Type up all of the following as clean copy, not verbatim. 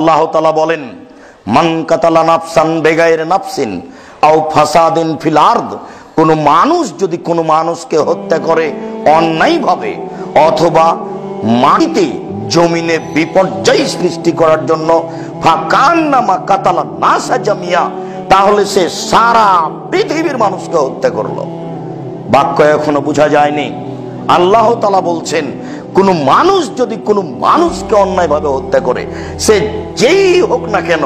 আল্লাহ তাআলা বলেন, মান কাতালা নাফসান বেগাইরে নাফসিন আও ফাসাদিন ফিল আরদ, কোন মানুষ যদি কোন মানুষকে হত্যা করে অন্যায়ভাবে অথবা মাটিতে জমিনে বিপর্যয় সৃষ্টি করার জন্য, ফাকান্নামা কাতালা নাসা জামিয়া, তাহলে সে সারা পৃথিবীর মানুষকে হত্যা করলো। বাক্য এখনো বোঝা যায়নি। আল্লাহ তাআলা বলছেন, কোন মানুষ যদি কোন মানুষকে অন্যায়ভাবে হত্যা করে, সে যেই হোক না কেন,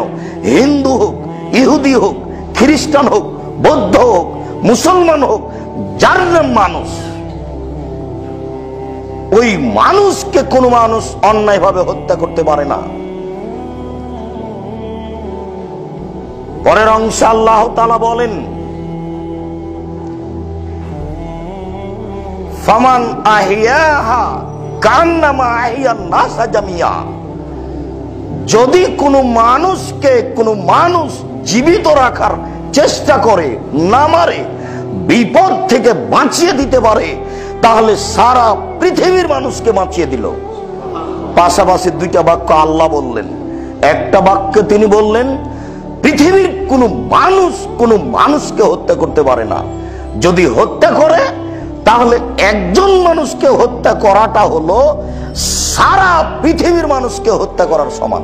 হিন্দু হোক, ইহুদি হোক, খ্রিস্টান হোক, বৌদ্ধ হোক, মুসলমান হোক, যার মানুষ, ওই মানুষকে কোন মানুষ অন্যায়ভাবে হত্যা করতে পারে না। পরের অংশে আল্লাহ তাআলা বলেন, ফামান আহিয়াহা কান্নামা আহিয়ান নাসা জামিয়া, যদি কোনো মানুষকে কোনো মানুষ জীবিত রাখার চেষ্টা করে, না মারে, বিপদ থেকে বাঁচিয়ে দিতে পারে, তাহলে সারা পৃথিবীর মানুষকে বাঁচিয়ে দিল। পাশাপাশি দুইটা বাক্য আল্লাহ বললেন। একটা বাক্যে তিনি বললেন, পৃথিবীর কোনো মানুষ কোনো মানুষকে হত্যা করতে পারে না। যদি হত্যা করে, তাহলে একজন মানুষকে হত্যা করাটা হলো সারা পৃথিবীর মানুষকে হত্যা করার সমান।